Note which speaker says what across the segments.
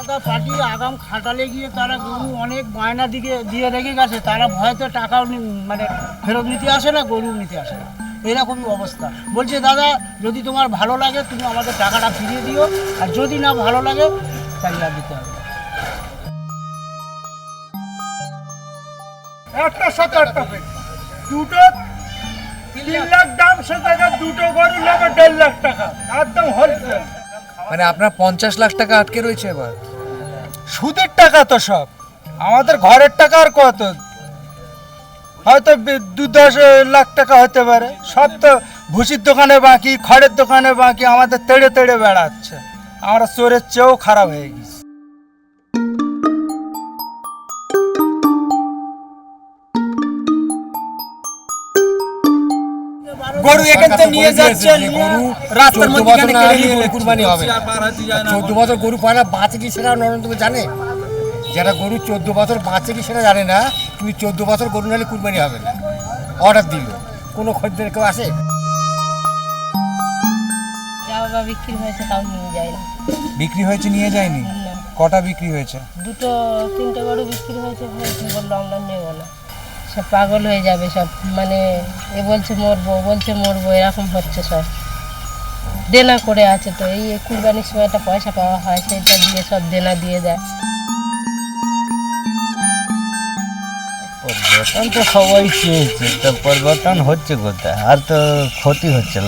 Speaker 1: দাদা পার্টি আগাম খাটালে গিয়ে তারা গরু অনেক বায়না দিয়ে রেখে গেছে, তারা ভয়তে টাকাও মানে ফেরত নিতে আসে না, গরু নিতে আসে না, এরকমই অবস্থা। বলছে দাদা যদি তোমার ভালো লাগে তুমি আমাদের টাকাটা ফিরিয়ে দিও, আর যদি না ভালো লাগে তাহলে আর দিতে হবে।
Speaker 2: একটা সাথে একটা দুটো 3 লাখ দাম, সে টাকা দুটো গরু নেবে 1.5 লাখ টাকা একদম হোলসেল।
Speaker 3: মানে আপনার 50 লাখ টাকা আটকে রয়েছে এবার।
Speaker 2: সুদের টাকা তো সব, আমাদের ঘরের টাকা আর কত, হয়তো 2-10 লাখ টাকা হতে পারে। সব তো ভুসির দোকানে বাকি, খড়ের দোকানে বাকি, আমাদের তেড়ে তেড়ে বেড়াচ্ছে। আমরা চোরের চেয়েও খারাপ হয়ে গেছি। গরু এখান থেকে নিয়ে যাচ্ছে,
Speaker 3: গরু
Speaker 2: রাস্তার মধ্যে
Speaker 3: কুরবানি হবে। 14 বছর গরু পায় না, বাঁচে কি সেটা নরেন্দ্র জানে? যারা গরু 14 বছর বাঁচে কি সেটা জানে না। তুমি 14 বছর গরু নিলে কুরবানি হবে না, অর্ডার দিল, কোনো খদ্দের কেউ আসে?
Speaker 4: যা বাবা বিক্রি হয়েছে তাও নিয়ে যায় না।
Speaker 3: বিক্রি হয়েছে নিয়ে যায়নি?
Speaker 4: না,
Speaker 3: কটা বিক্রি হয়েছে?
Speaker 4: 2-3টে গরু বিক্রি হয়েছে, বললো আমরা নেবো না। সব পাগল হয়ে যাবে সব, মানে এ বলছে মরবো, বলছে মরবো, এরকম হচ্ছে সব। দেনা করে আছে, তো এই কুরবানির সময় একটা পয়সা পাওয়া হয়, সেটা দিয়ে সব দেনা দিয়ে দেয়।
Speaker 5: পরিবর্তন তো সবাই চেয়েছে, তো পরিবর্তন হচ্ছে কোথায়? আর তো ক্ষতি হচ্ছে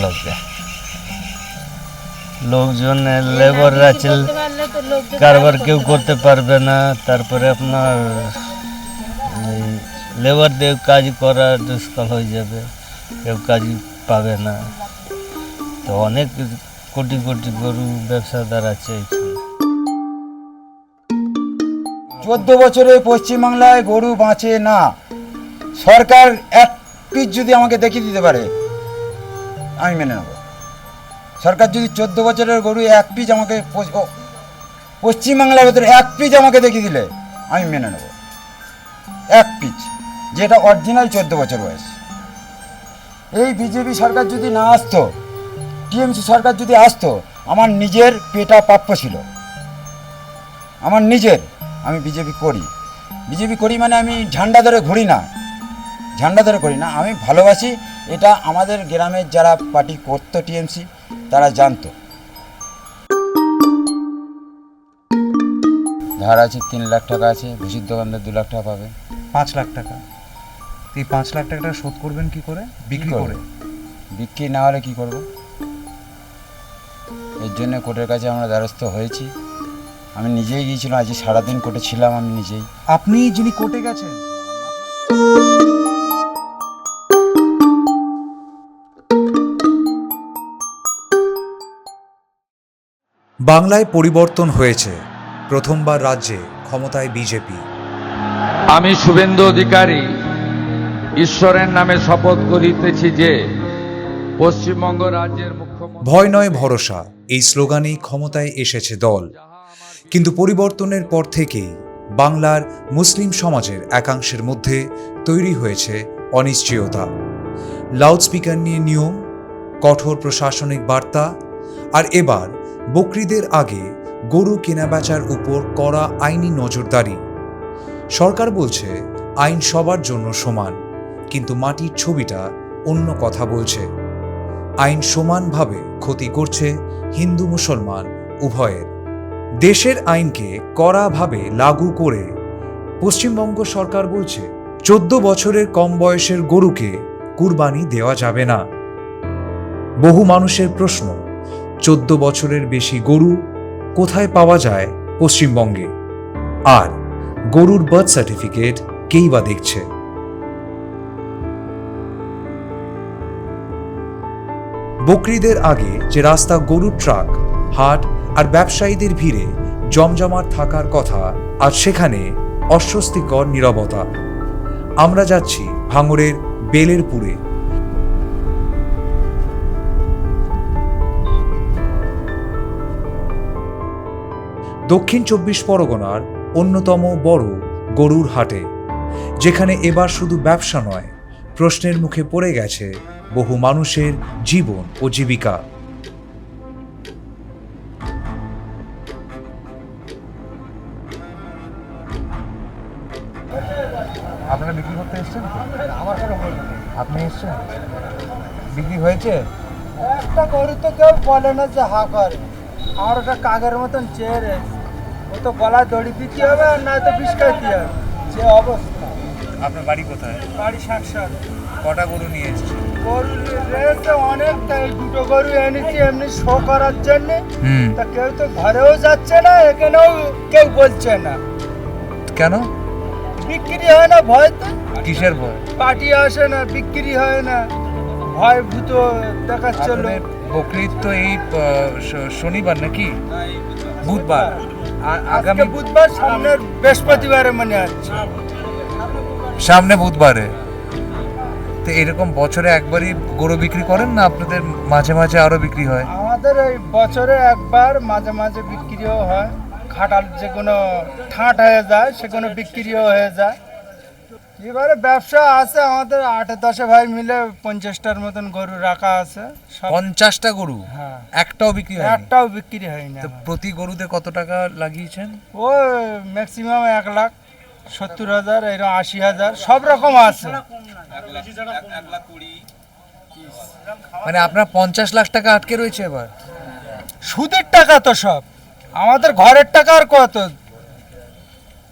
Speaker 5: লোকজনের লেবাররা
Speaker 4: করতে পারলে তো লোকজন
Speaker 5: কারবার কেউ করতে পারবে না। তারপরে আপনার লেবার দিয়ে কাজ করা দুষ্কর হয়ে যাবে, কেউ কাজ পাবে না। তো অনেক কোটি কোটি গরু ব্যবসাদার আছে এখানে।
Speaker 6: 14 বছরে পশ্চিমবাংলায় গরু বাঁচে না। সরকার এক পিস যদি আমাকে দেখিয়ে দিতে পারে আমি মেনে নেব। সরকার যদি 14 বছরের গরু এক পিস আমাকে পশ্চিমবাংলার ভেতরে এক পিস আমাকে দেখিয়ে দিলে আমি মেনে নেব। এক পিস, যেটা অরিজিনাল 14 বছর বয়স। এই বিজেপি সরকার যদি না আসতো, টিএমসি সরকার যদি আসতো, আমার নিজের পেটা প্রাপ্য ছিল, আমার নিজের। আমি বিজেপি করি মানে আমি ঝান্ডা ধরে ঘুরি না, আমি ভালোবাসি। এটা আমাদের গ্রামের যারা পার্টি করতো টিএমসি তারা জানতো। ধার আছে 3 লাখ টাকা আছে, ভুসির দোকানদার 2 লাখ টাকা পাবে।
Speaker 3: 5 লাখ টাকা। এই 5 লাখ টাকাটা শোধ করবেন কি করে? বিক্রি করে।
Speaker 6: বিক্রি না হলে কি করব? এর জন্য কোর্টের কাছে আমরা দ্বারস্থ হয়েছি। আমি নিজেই গিয়েছিলাম, আজ সারাদিন কোর্টে ছিলাম আমি নিজেই।
Speaker 3: আপনি যিনি কোর্টে গেছেন?
Speaker 7: বাংলায় পরিবর্তন হয়েছে, প্রথমবার রাজ্যে ক্ষমতায় বিজেপি।
Speaker 8: আমি শুভেন্দু অধিকারী ঈশ্বরের নামে শপথ করিতেছি যে পশ্চিমবঙ্গ রাজ্যের মুখ্যমন্ত্রী।
Speaker 7: ভয় নয় ভরসা, এই স্লোগানেই ক্ষমতায় এসেছে দল। কিন্তু পরিবর্তনের পর থেকেই বাংলার মুসলিম সমাজের একাংশের মধ্যে তৈরি হয়েছে অনিশ্চয়তা। লাউডস্পিকার নিয়ে নিয়ম, কঠোর প্রশাসনিক বার্তা, আর এবার বকরিদের আগে গরু কেনাবেচার উপর কড়া আইনি নজরদারি। সরকার বলছে আইন সবার জন্য সমান, কিন্তু মাটির ছবিটা অন্য কথা বলছে। আইন সমানভাবে ক্ষতি করছে হিন্দু মুসলমান উভয়ের। দেশের আইনকে কড়াভাবে লাগু করে পশ্চিমবঙ্গ সরকার বলছে 14 বছরের কম বয়সের গরুকে কুরবানি দেওয়া যাবে না। বহু মানুষের প্রশ্ন, 14 বছরের বেশি গরু কোথায় পাওয়া যায় পশ্চিমবঙ্গে? আর গরুর বার্থ সার্টিফিকেট কেই বা দেখছে? বকরিদের আগে যে রাস্তা গরুর ট্রাক, হাট আর ব্যবসায়ীদের ভিড়ে জমজমাট থাকার কথা, আজ সেখানে অস্বস্তিকর নীরবতা। আমরা যাচ্ছি ভাঙড়ের বেলেরপুরে। দক্ষিণ 24 পরগনার অন্যতম বড় গরুর হাটে, যেখানে এবার শুধু ব্যবসা নয়, প্রশ্নের মুখে পড়ে গেছে বহু মানুষের জীবন ও জীবিকা।
Speaker 2: এসছেন?
Speaker 3: আমার কোনো ভুল নেই।
Speaker 2: আপনি এসছেন? বিক্রি হয়েছে? একটা গরু তো কেউ বলে না যে হা করে। আমার ওটা কাগের মতন চেয়ে রয়েছে। ও তো গলায় দড়ি দিতে হবে আর না তো বিষ খাইতে হবে। যে অবস্থা।
Speaker 9: আপনার বাড়ি কোথায়?
Speaker 2: বাড়ি সংসার।
Speaker 9: কটা গরু নিয়ে এসেছেন?
Speaker 2: গরু রয়েছে অনেক, তাই দুটো গরু এনেছি এমনি শো করার জন্যে। তা কেউ তো ঘরেও যাচ্ছে না, এখানেও কেউ বলছে না।
Speaker 9: কেন?
Speaker 2: বিক্রি হয় না ভয়তে।
Speaker 9: কিসের ভয়?
Speaker 2: পার্টি আসে না, বিক্রি হয় না, ভয় ভূত দেখাচ্ছিল।
Speaker 9: আপনাদের বকরিদ তো এই শনিবার নাকি বুধবার?
Speaker 2: আগামী বুধবার, সামনের বৃহস্পতিবারে মনে হচ্ছে।
Speaker 9: সামনে বুধবারে। তো এরকম বছরে একবারই গরু বিক্রি করেন না আপনাদের মাঝে মাঝে আরো বিক্রি হয়?
Speaker 2: আমাদের এই বছরে একবার, মাঝে মাঝে বিক্রিও হয়। খাটাল যে কোনো ঠাঁট হয়ে যায়, সে কোনো বিক্রিও হয়ে যায়। এবারে ব্যবসা আছে আমাদের 8-10 ভাই মিলে 50টার মতন গরু রাখা আছে। সব
Speaker 9: 50টা গরু?
Speaker 2: হ্যাঁ।
Speaker 9: একটাও বিক্রি হয়?
Speaker 2: একটাও বিক্রি হয় না।
Speaker 9: তো প্রতি গরুতে কত টাকা লাগিয়েছেন?
Speaker 2: ও ম্যাক্সিমাম 1,70,000, এরকম 80,000, সব রকম আছে।
Speaker 9: মানে আপনার 50 লাখ টাকা আটকে রয়েছে এবার?
Speaker 2: সুদের টাকা তো সব, আমাদের ঘরের টাকা আর কত,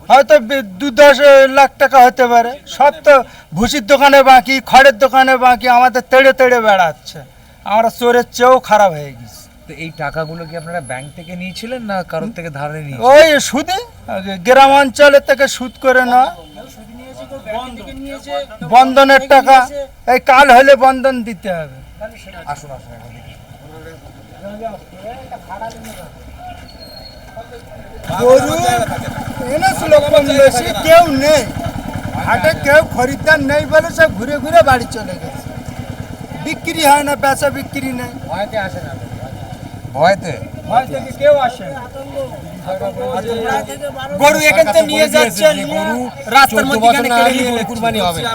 Speaker 2: হয়তো 2-10 লাখ টাকা হতে পারে। সব তো ভুসির দোকানে বাকি, খড়ের দোকানে বাকি, আমাদের তেড়ে তেড়ে বেড়াচ্ছে। আমরা চোরের চেয়েও খারাপ হয়ে গেছি।
Speaker 9: তো এই টাকাগুলো কি আপনারা ব্যাংক থেকে নিয়েছিলেন না কারোর থেকে ধারে নিয়েছিলেন?
Speaker 2: ওই সুদে, গ্রাম অঞ্চলের থেকে সুদ করে না, বন্ধনের টাকা। এই কাল হলে বন্ধন দিতে হবে।
Speaker 9: আসুন আসুন এখন দেখি।
Speaker 2: গরু এনেছিল কম বেশি, কেউ নেই হাটে, কেউ খরিদ্দার নেই বলে সব ঘুরে ঘুরে বাড়ি চলে গেছে। বিক্রি হয় না, বেচা বিক্রি নেই।
Speaker 3: ভয়তে আসে না।
Speaker 9: ভয়তে?
Speaker 2: ভয় থেকে কেউ আসে না। গরু এখান থেকে নিয়ে যাচ্ছে,
Speaker 3: গরু
Speaker 2: রাস্তার
Speaker 3: 14
Speaker 2: মধ্যে
Speaker 3: বছর না
Speaker 2: কেড়ে
Speaker 3: হলে
Speaker 2: নিয়ে
Speaker 3: গরু
Speaker 2: যাচ্ছে।
Speaker 3: কুরবানি হবে না।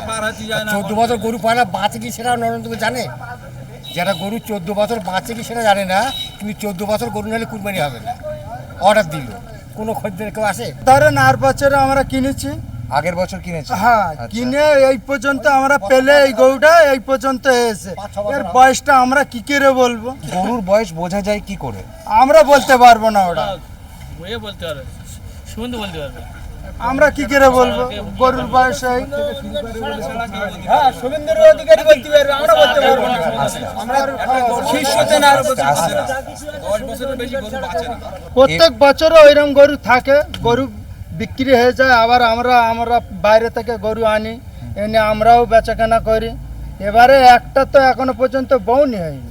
Speaker 3: 14 বছর গরু পয়লা বাঁচে কি সেটা নরেন্দ্র জানে? যারা গরু 14 বছর বাঁচে কি সেটা জানে না, তুমি 14 বছর গরু নাহলে কুরবানি হবে না। অর্ডার দিল, কোনো খদ্দের কেউ আসে?
Speaker 2: ধরেন আর বছরে আমরা কিনেছি।
Speaker 9: আগের বছর কিনেছেন?
Speaker 2: হ্যাঁ,
Speaker 9: আচ্ছা।
Speaker 2: কিনে এই পর্যন্ত আমরা পেলে এই গরুটা এই পর্যন্ত এসে, এর বয়সটা আমরা কি করে বলবো?
Speaker 9: গরুর বয়স বোঝা যায় কি করে?
Speaker 2: আমরা বলতে পারবো না, ওটা আমরা কি করে বলবো গরুর বয়স? হ্যাঁ, শুভেন্দু অধিকারী বলতে পারবে, আমরা বলতে পারবো না। আমরা শীর্ষতে না। প্রত্যেক বছরও ওইরকম গরু থাকে, গরু বিক্রি হয়ে যায়। আবার আমরা বাইরে থেকে গরু আনি, এনে আমরাও বেচাকেনা করি। এবারে একটা তো এখনো পর্যন্ত বউনি হয়নি।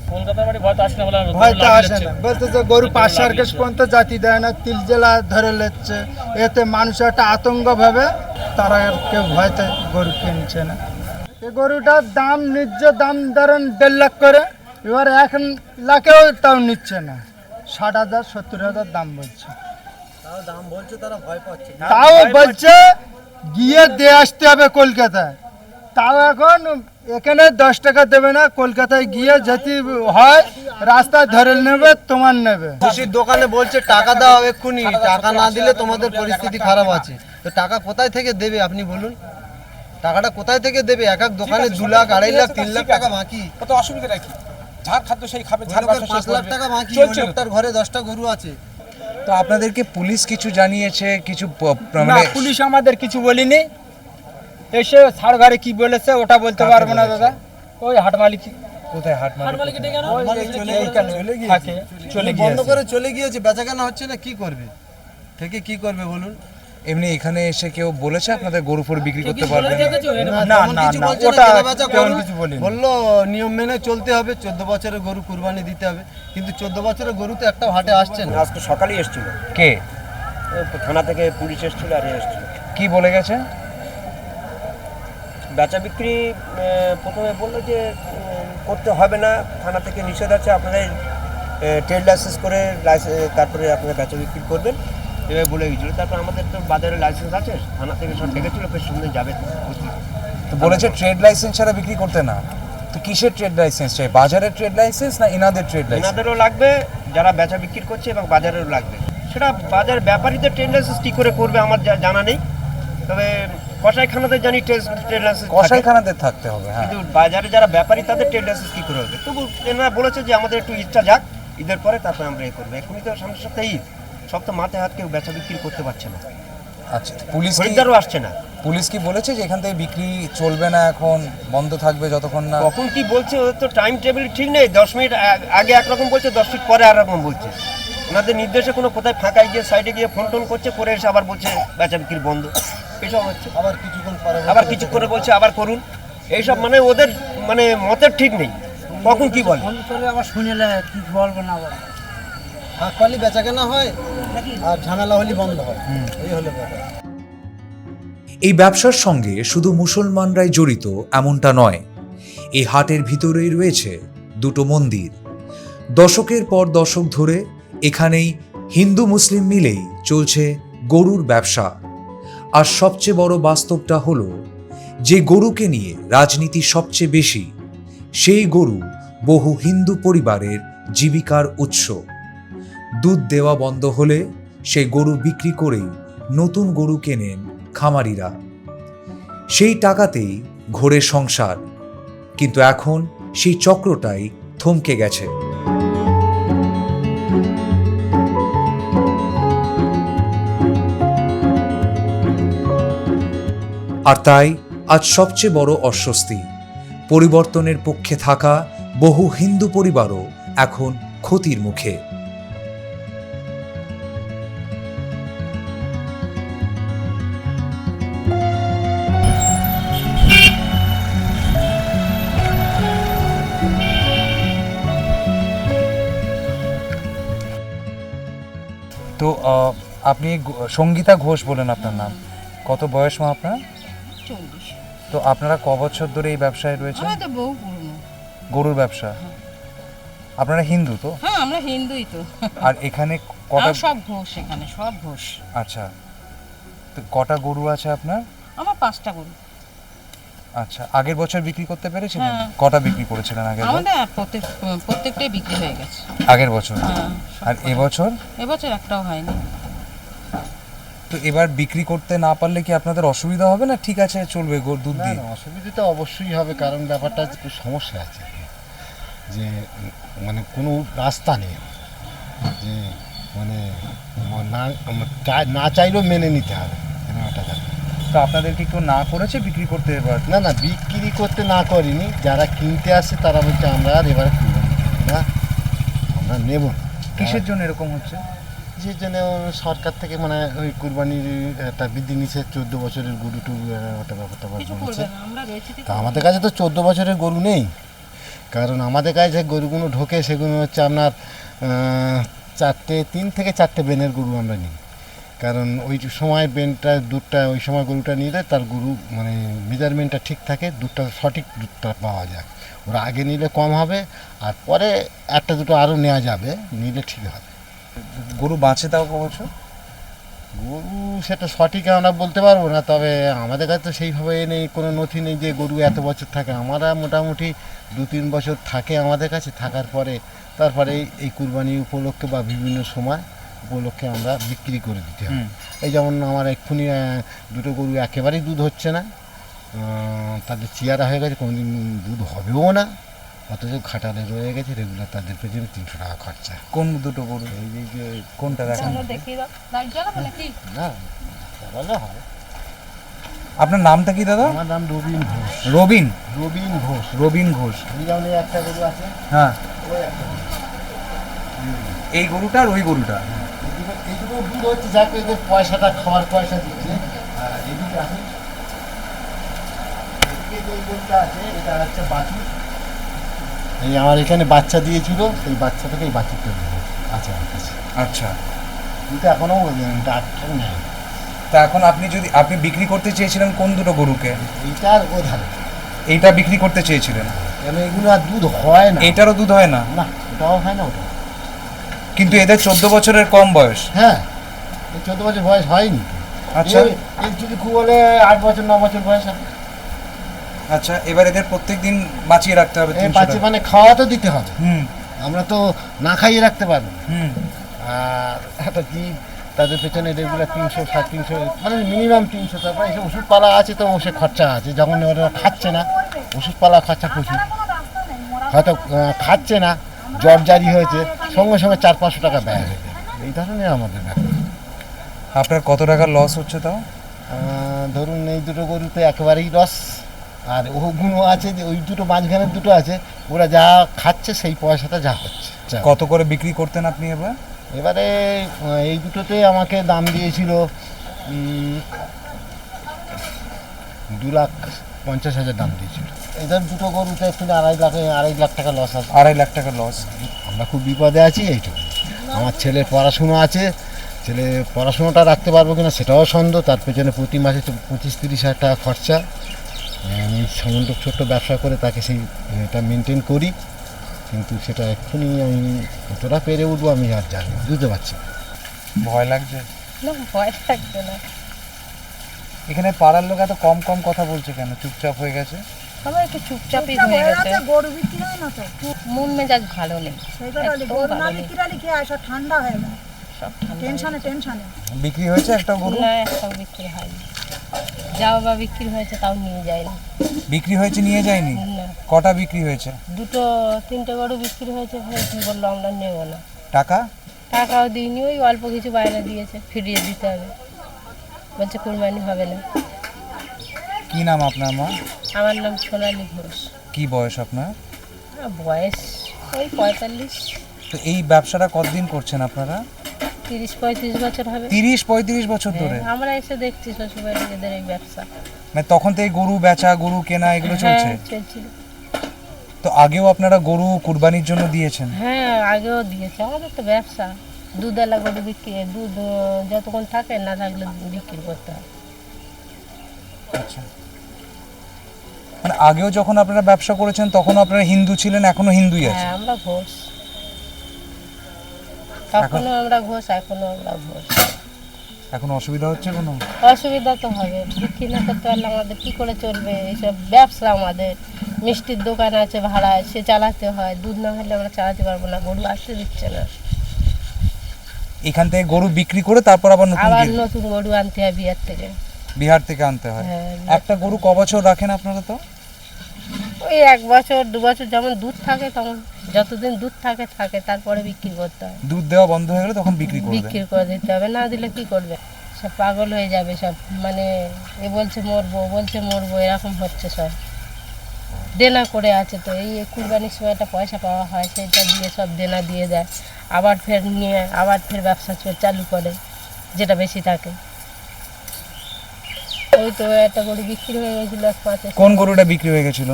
Speaker 2: ভয়তে আসে না, বলতে যে গরু 5 কেস পর্যন্ত জাতি দেয় না, তিল জেলা ধরে লেচ্ছে। এতে মানুষ একটা আতঙ্ক ভাবে, তারা আর কেউ ভয়তে গরু কিনছে না। এই গরুটার দাম, ন্যায্য দাম ধরেন 1.5 লাখ করে, এবার 1 লাখেও তাও নিচ্ছে না। 60,000, 70,000 দাম বলছে। তাও বলছে গিয়ে দিয়ে আসতে হবে কলকাতায়। তাও এখন এখানে 10 টাকা দেবে না, কলকাতায় গিয়ে যদি হয় রাস্তায় ধরে নেবে, তোমার নেবে।
Speaker 10: খুশির দোকানে বলছে টাকা দাও এক্ষুনি, টাকা না দিলে তোমাদের পরিস্থিতি খারাপ আছে। তো টাকা কোথায় থেকে দেবে আপনি বলুন? টাকাটা কোথায় থেকে দেবে? এক এক দোকানে 2 লাখ, 2.5 লাখ, 3 লাখ টাকা বাকি।
Speaker 11: কত অসুবিধা নাকি? ঝাড় খাদ্য সেই খাবে,
Speaker 10: ওই লোকের 5 লাখ টাকা বাকি, ওই লোকটার ঘরে 10টা গরু আছে।
Speaker 9: তো আপনাদেরকে পুলিশ কিছু জানিয়েছে? কিছু
Speaker 2: না,
Speaker 9: মানে
Speaker 2: পুলিশ আমাদের কিছু বলিনি। এসে ছাড় ঘরে কি বলেছে ওটা বলতে পারবো না দাদা। ওই হাট মালিক
Speaker 9: কোথায় হাট মালিক?
Speaker 2: চলে
Speaker 10: বন্ধ করে চলে গিয়েছে, বেচাকেনা হচ্ছে না, কি করবে? থেকে কি করবে বলুন?
Speaker 9: এমনি এখানে এসে কেউ বলেছে আপনাদের গরু ফরু বিক্রি করতে পারবেন?
Speaker 2: না,
Speaker 10: তেমন
Speaker 2: না,
Speaker 10: কিছু
Speaker 2: না,
Speaker 10: বলছে না,
Speaker 2: ওটা
Speaker 10: কেনাবেচা
Speaker 2: তেমন
Speaker 10: করুন।
Speaker 2: কিছু বলিনি।
Speaker 10: বললো নিয়ম মেনে চলতে হবে, 14 বছরের গরু কুরবানি দিতে হবে। কিন্তু 14 বছরের গরু তো একটাও হাটে আসছে না।
Speaker 11: আজকে সকালেই এসেছিল,
Speaker 9: কে?
Speaker 11: থানা থেকে পুলিশ এসেছিল আর এসেছিল।
Speaker 9: কি বলে গেছে?
Speaker 11: বেচা বিক্রি প্রথমে বললো যে করতে হবে না, থানা থেকে নিষেধ আছে, আপনাদের ট্রেড লাইসেন্স করে তারপরে আপনারা বেচা বিক্রি করবেন, এভাবে বলে গেছিলো। তারপর আমাদের তো বাজারে লাইসেন্স আছে, থানা থেকে সব ডেকেছিলো, বেশ সুন্দর যাবে।
Speaker 9: তো বলেছে ট্রেড লাইসেন্স ছাড়া বিক্রি করতে না। তো কিসের ট্রেড লাইসেন্স চাই? বাজারের ট্রেড লাইসেন্স না ইনাদের ট্রেড লাইসেন্স?
Speaker 11: এনাদেরও লাগবে, যারা বেচা বিক্রি করছে, এবং বাজারেরও লাগবে। সেটা বাজার ব্যাপারীদের ট্রেড লাইসেন্স কী করে করবে আমার জানা নেই। তবে কসাইখানাতে জানি ট্রেড লাইসেন্স
Speaker 9: কসাইখানাদের থাকতে হবে, হ্যাঁ।
Speaker 11: কিন্তু বাজারে যারা ব্যাপারী তাদের ট্রেড লাইসেন্স কী করে হবে? তবু এনারা বলেছে যে আমাদের একটু ইচ্ছা যাক, ঈদের পরে তারপরে আমরা এ করবো। এখনই তো সামনের সপ্তাহে ঈদ, সব তো মাথায় হাত কেউ বেচা বিক্রি করতে পারছে না,
Speaker 9: আচ্ছা, পুলিশ কি
Speaker 11: খরিদ্দারও আসছে না।
Speaker 9: পুলিশ কি বলেছে যে এখান থেকে বিক্রি চলবে না, এখন বন্ধ থাকবে যতক্ষণ না?
Speaker 11: কখন কি বলছে ওদের তো টাইম টেবিল ঠিক নেই। 10 মিনিট আগে একরকম বলছে, 10 মিনিট পরে আর রকম বলছে। ওনাদের নির্দেশে কোনো কোথায় ফাঁকায় গিয়ে সাইডে গিয়ে ফোন টোন করছে, করে এসে আবার বলছে বেচা বিক্রি বন্ধ। এসব হচ্ছে, আবার কিছুক্ষণ বলছে আবার করুন। এইসব মানে ওদের মানে মতের ঠিক নেই, কখন কি বলে।
Speaker 1: ফোন করে আবার শুনেলে কি বলবো না বলবো।
Speaker 10: হাঁক পালি বেচা কেনা হয় আর ঝামেলা হলি বন্ধ হয়, এই হলো ব্যাপার।
Speaker 7: এই ব্যবসার সঙ্গে শুধু মুসলমানরাই জড়িত এমনটা নয়। এই হাটের ভিতরেই রয়েছে দুটো মন্দির। দশকের পর দশক ধরে এখানেই হিন্দু মুসলিম মিলেই চলছে গরুর ব্যবসা। আর সবচেয়ে বড় বাস্তবটা হলো, যে গরুকে নিয়ে রাজনীতি সবচেয়ে বেশি, সেই গরু বহু হিন্দু পরিবারের জীবিকার উৎস। দুধ দেওয়া বন্ধ হলে সেই গরু বিক্রি করেই নতুন গরু কেনেন খামারিরা। সেই টাকাতেই ঘোরে সংসার। কিন্তু এখন সেই চক্রটাই থমকে গেছে। আর তাই আজ সবচেয়ে বড় অস্বস্তি, পরিবর্তনের পক্ষে থাকা বহু হিন্দু পরিবারও এখন ক্ষতির মুখে।
Speaker 9: তো আপনি সঙ্গীতা ঘোষ বলেন আপনার নাম, কত বয়স মা আপনার?
Speaker 4: 40।
Speaker 9: তো আপনারা ক বছর ধরে এই ব্যবসায় রয়েছে?
Speaker 4: আমরা তো বহু পুরনো।
Speaker 9: গরুর ব্যবসা। আপনারা হিন্দু তো?
Speaker 4: হ্যাঁ, আমরা হিন্দুই তো।
Speaker 9: আর এখানে কটা?
Speaker 4: সব ঘোষ, এখানে সব ঘোষ।
Speaker 9: আচ্ছা, তো কটা গরু আছে আপনার?
Speaker 4: আমার 5টা গরু।
Speaker 9: আচ্ছা, আগের বছর বিক্রি করতে পেরেছিলেন?
Speaker 4: হ্যাঁ।
Speaker 9: কটা বিক্রি করেছিলেন আগের বছর?
Speaker 4: আমাদের প্রত্যেকটাই বিক্রি হয়ে গেছে
Speaker 9: আগের বছর।
Speaker 4: হ্যাঁ।
Speaker 9: আর এবছর?
Speaker 4: এবছর একটাও হয়নি।
Speaker 9: তো এবার বিক্রি করতে না পারলে কি আপনাদের অসুবিধা হবে না? ঠিক আছে, চলবে দুধ দিয়ে?
Speaker 3: অসুবিধা তো অবশ্যই হবে, কারণ ব্যাপারটা একটু সমস্যা আছে যে মানে কোনো রাস্তা নেই, যে মানে না চাইলেও মেনে নিতে হবে এরকম।
Speaker 9: তো আপনাদের কি কেউ না করেছে বিক্রি করতে এবার?
Speaker 3: না না, বিক্রি করতে না করিনি, যারা কিনতে আসে তারা বলছে আমরা আর এবারে না, আমরা নেব না।
Speaker 9: কিসের জন্য এরকম হচ্ছে?
Speaker 3: কিসের জন্য? সরকার থেকে মানে ওই কুরবানির একটা বিধি নিষেধ, 14 বছরের গরু টুরু ওটা ব্যাপারটা বলছে। তা আমাদের কাছে তো 14 বছরের গরু নেই, কারণ আমাদের কাছে যে গরুগুলো ঢোকে সেগুলো হচ্ছে আপনার 3 থেকে 4টে বেনের গরু আমরা নিই। কারণ ওই সময় বেনটা দুধটা ওই সময় গরুটা নিলে তার গরু মানে মেজারমেন্টটা ঠিক থাকে, দুধটা সঠিক দুধটা পাওয়া যায়। ওরা আগে নিলে কম হবে, আর পরে একটা দুটো আরও নেওয়া যাবে, নিলে ঠিক হবে।
Speaker 9: গরু বাঁচে তাও ক বছর?
Speaker 3: গরু সেটা সঠিক আমরা বলতে পারবো না, তবে আমাদের কাছে তো সেইভাবে নেই, কোনো নথি নেই যে গরু এত বছর থাকে। আমরা মোটামুটি 2-3 বছর থাকে আমাদের কাছে, থাকার পরে তারপরে এই কুরবানি উপলক্ষে বা বিভিন্ন সময় উপলক্ষে আমরা বিক্রি করে দিতে হয়। এই যেমন আমার এক্ষুনি দুটো গরু একেবারেই দুধ হচ্ছে না, তাদের চেয়ারা হয়ে গেছে, কোনোদিন দুধ হবেও না, অথচ খাটালে রয়ে গেছে রেগুলার, তাদের পেছনে 300 টাকা খরচা।
Speaker 9: কোন দুটো গরু?
Speaker 3: এই যে
Speaker 9: কোনটা দেখেন
Speaker 3: না, চালালে হয়।
Speaker 9: আপনার নামটা কি দাদা?
Speaker 3: আমার নাম রবিন ঘোষ।
Speaker 9: রবিন?
Speaker 3: রবিন ঘোষ।
Speaker 9: রবিন ঘোষ।
Speaker 3: এই যেমন এই একটা গরু আছে,
Speaker 9: হ্যাঁ,
Speaker 3: ওই একটা।
Speaker 9: এই গরুটা আর ওই গরুটা?
Speaker 3: এই দুটো দুধ হচ্ছে, যাকে এদের পয়সাটা খাওয়ার পয়সা দিচ্ছে। আর এদিকে আছে, এদিকে যে গরুটা আছে এটা হচ্ছে বাছুর। এই আমার এখানে বাচ্চা দিয়েছিল, সেই বাচ্চা থেকে এই বাছুরটা আছে আমার কাছে।
Speaker 9: আচ্ছা,
Speaker 3: কিন্তু এখনও ডাক্তার নেই।
Speaker 9: তা এখন আপনি বিক্রি করতে চেয়েছিলেন কোন দুটো গরুকে?
Speaker 3: এইটা আর ও ধারে
Speaker 9: এইটা বিক্রি করতে চেয়েছিলেন?
Speaker 3: কেন এগুলো আর দুধ হয় না।
Speaker 9: এইটারও দুধ হয় না?
Speaker 3: না, ওটাও হয় না, ওটা।
Speaker 9: কিন্তু এদের 14 বছরের কম বয়স।
Speaker 3: হ্যাঁ, এই 14 বছর বয়স হয়নি।
Speaker 9: আচ্ছা,
Speaker 3: এই যদি খুব হলে 8 বছর 9 বছর বয়স হবে।
Speaker 9: আচ্ছা, এবার এদের প্রত্যেকদিন বাঁচিয়ে রাখতে হবে?
Speaker 3: বাচ্চা মানে খাওয়া তো দিতে হবে।
Speaker 9: হুম,
Speaker 3: আমরা তো না খাইয়ে রাখতে পারবো।
Speaker 9: হুম।
Speaker 3: আর একটা জীব তাদের পেছনে রেগুলার 300 350 মানে মিনিমাম 300 টাকা। এসব ওষুধপালা আছে তো ওষুধ খরচা আছে, যখন ওরা খাচ্ছে না ওষুধপালা খরচা প্রচুর, হয়তো খাচ্ছে না জ্বর জারি হয়েছে সঙ্গে সঙ্গে 400-500 টাকা ব্যয় হয়ে যায়, এই ধরনের আমাদের ব্যাপার।
Speaker 9: আপনার কত টাকার লস হচ্ছে তাও?
Speaker 3: ধরুন এই দুটো গরুতে একেবারেই লস, আর ওগুলো আছে যে ওই দুটো মাঝখানের দুটো আছে, ওরা যা খাচ্ছে সেই পয়সাটা যা হচ্ছে।
Speaker 9: কত করে বিক্রি করতেন আপনি এবার?
Speaker 3: এবারে এই দুটোতে আমাকে দাম দিয়েছিল 2,50,000 দাম দিয়েছিল। এদের দুটো গরুতে একটু 2.5 লাখ টাকা লস আছে।
Speaker 9: 2.5 লাখ টাকা লস।
Speaker 3: আমরা খুব বিপদে আছি এইটুকু। আমার ছেলের পড়াশুনো আছে, ছেলে পড়াশুনোটা রাখতে পারবো কিনা সেটাও সন্দেহ। তার পেছনে প্রতি মাসে 25-30 হাজার টাকা খরচা। আমি সামান্য ছোট্ট ব্যবসা করে তাকে এটা মেনটেন করি, কিন্তু সেটা এক্ষুনি আমি কতটা পেরে উঠবো আমি আর জানি বুঝতে পারছি।
Speaker 9: ভয় লাগছে?
Speaker 4: না, ভয় থাকবে না।
Speaker 9: এখানে পাড়ার লোক এত কম কম কথা বলছে কেন, চুপচাপ হয়ে গেছে?
Speaker 4: সবাই একটু চুপচাপই হয়ে গেছে,
Speaker 12: গরু বিক্রি হয় না তো,
Speaker 4: মন মেজাজ ভালো নেই,
Speaker 12: গরু না বিক্রি হলে কি হয়, সব ঠান্ডা হয়ে যায়,
Speaker 4: সব
Speaker 12: টেনশনে।
Speaker 9: বিক্রি হয়েছে একটা গরু?
Speaker 4: না, একটাও বিক্রি হয়নি। যা বাবা বিক্রি হয়েছে তাও নিয়ে যায়নি।
Speaker 9: বিক্রি হয়েছে নিয়ে যায়নি?
Speaker 4: না,
Speaker 9: কটা বিক্রি হয়েছে?
Speaker 4: 2-3টে গরু বিক্রি হয়েছে, বললো আমরা নেব না।
Speaker 9: টাকা?
Speaker 4: টাকাও দিইনি, ওই অল্প কিছু বাইরে দিয়েছে, ফিরিয়ে দিতে হবে, বলছে কুরবানি হবে না।
Speaker 9: কি নাম আপনার মা?
Speaker 4: আমার নাম সোনালী ঘোষ।
Speaker 9: কি বয়স আপনার?
Speaker 4: বয়স ওই 45।
Speaker 9: তো এই ব্যবসাটা কতদিন করছেন আপনারা?
Speaker 4: 30-35 বছর হবে।
Speaker 9: 30-35 বছর ধরে?
Speaker 4: হ্যাঁ, আমরা এসে দেখছি শ্বশুরবাড়ি এদের এই ব্যবসা।
Speaker 9: মানে তখন থেকে গরু বেচা, গরু কেনা এগুলো চলছে?
Speaker 4: হ্যাঁ, চলছিল।
Speaker 9: তো আগেও আপনারা গরু কুরবানির জন্য দিয়েছেন?
Speaker 4: হ্যাঁ, আগেও দিয়েছে, আমাদের তো ব্যবসা। দুধওয়ালা গরু বিক্রি, দুধ যতক্ষণ থাকে না থাকলে বিক্রি করতে হয়।
Speaker 9: আচ্ছা, মানে আগেও যখন আপনারা ব্যবসা করেছেন তখন আপনারা হিন্দু ছিলেন, এখনো হিন্দুই আছে?
Speaker 4: হ্যাঁ, আমরা ঘোষ, তখনও আমরা ঘোষ, এখনো আমরা ঘোষ।
Speaker 9: এখন অসুবিধা হচ্ছে কোনো?
Speaker 4: অসুবিধা তো হবে, বিক্রি না করতে পারলে আমাদের কী করে চলবে? এইসব ব্যবসা আমাদের, মিষ্টির দোকান আছে ভাড়ায়, সে চালাতে হয়, দুধ না হলে আমরা চালাতে পারবো না, গরু আসতে দিচ্ছে না।
Speaker 9: এখান থেকে গরু বিক্রি করে তারপর আবার
Speaker 4: নতুন গরু আনতে হয়
Speaker 9: বিহার থেকে আনতে হয়।
Speaker 4: হ্যাঁ,
Speaker 9: একটা গরু ক বছর রাখেন আপনারা? তো
Speaker 4: ওই 1 বছর 2 বছর যেমন দুধ থাকে, তখন যতদিন দুধ থাকে তারপরে বিক্রি করতে হয়।
Speaker 9: দুধ দেওয়া বন্ধ হয়ে গেলে তখন বিক্রি
Speaker 4: করে দিতে হবে, না দিলে কি করবে? সব পাগল হয়ে যাবে সব, মানে এ বলছে মরবো এরকম হচ্ছে সব। দেনা করে আছে তো, এই কুরবানির সময় একটা পয়সা পাওয়া হয়, সেটা দিয়ে সব দেনা দিয়ে দেয়, আবার ফের নিয়ে আবার ফের ব্যবসা চালু করে যেটা বেশি থাকে। ওই তো একটা গরু বিক্রি হয়ে গেছিল 1.5।
Speaker 9: কোন গরুটা বিক্রি হয়ে গেছিল?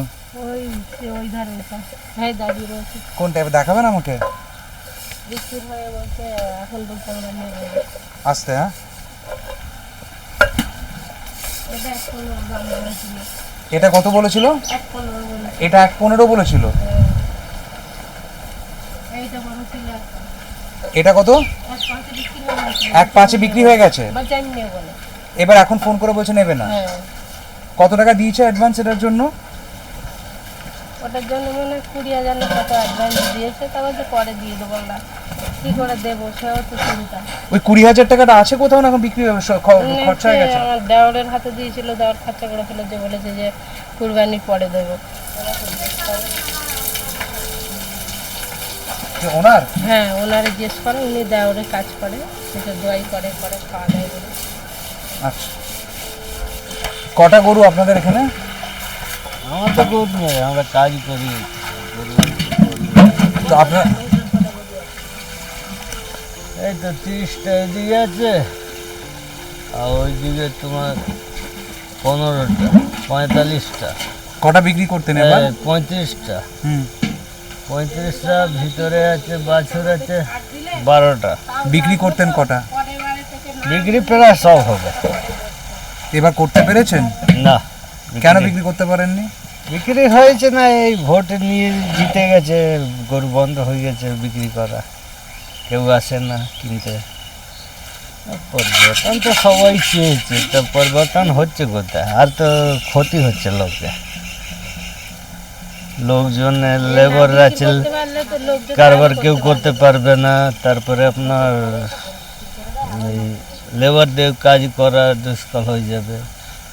Speaker 4: ওই ধারে হ্যাঁ দাঁড়িয়ে রয়েছে।
Speaker 9: কোনটা দেখাবেন আমাকে?
Speaker 4: বিক্রি হয়ে বলছে, এখন বলতে আমরা নেব।
Speaker 9: আসতে হ্যাঁ, এটা কত বলেছিল? এটা 1.15 বলেছিল। এটা কত? 1.5 বিক্রি হয়ে গেছে। এবার এখন ফোন করে বলছে নেবে না। কত টাকা দিয়েছে অ্যাডভান্স এটার জন্য?
Speaker 4: ওটার জন্য মনে হয় 20,000 কত অ্যাডভান্স দিয়েছে, তারপর যে পরে দিয়ে দেবো আমরা, কী করে দেবো সেও তো চিন্তা।
Speaker 9: ওই 20,000 টাকাটা আছে কোথাও না, এখন বিক্রি খরচা হয়ে গেছে?
Speaker 4: আমার দেওরের হাতে দিয়েছিল, দেওয়ার খরচা করে ফেলে, যে বলেছে যে কুরবানি পরে দেবো।
Speaker 9: ওনার?
Speaker 4: হ্যাঁ, ওনারে জিজ্ঞেস করে, উনি দেওরে কাজ করে, সেটা দোয়াই করে খাওয়া দাওয়া করে।
Speaker 9: আচ্ছা, কটা গরু আপনাদের এখানে?
Speaker 5: আমার তো গরু নেই, আমরা কাজ করি।
Speaker 9: তো আপনার
Speaker 5: এই তো 30টা এদিকে আছে, আর ওইদিকে তোমার 15টা, 45টা।
Speaker 9: কটা বিক্রি করতেন এবার?
Speaker 5: 35টা। 35টা ভিতরে আছে, বাছুর আছে 12টা।
Speaker 9: বিক্রি করতেন কটা?
Speaker 5: বিক্রি প্রায় সব হবে।
Speaker 9: এবার করতে পেরেছেন
Speaker 5: না?
Speaker 9: কেন বিক্রি করতে পারেননি?
Speaker 5: বিক্রি হয়েছে না, এই ভোট নিয়ে জিতে গেছে, গরু বন্ধ হয়ে গেছে বিক্রি করা, কেউ আসে না কিনতে। পরিবর্তন তো সবাই চেয়েছে, তো পরিবর্তন হচ্ছে কোথায়? আর তো ক্ষতি হচ্ছে লোককে, লোকজনের লেবাররা কারবার কেউ করতে পারবে না। তারপরে আপনার এই লেবার দিয়ে কাজ করা দুষ্কাল হয়ে যাবে,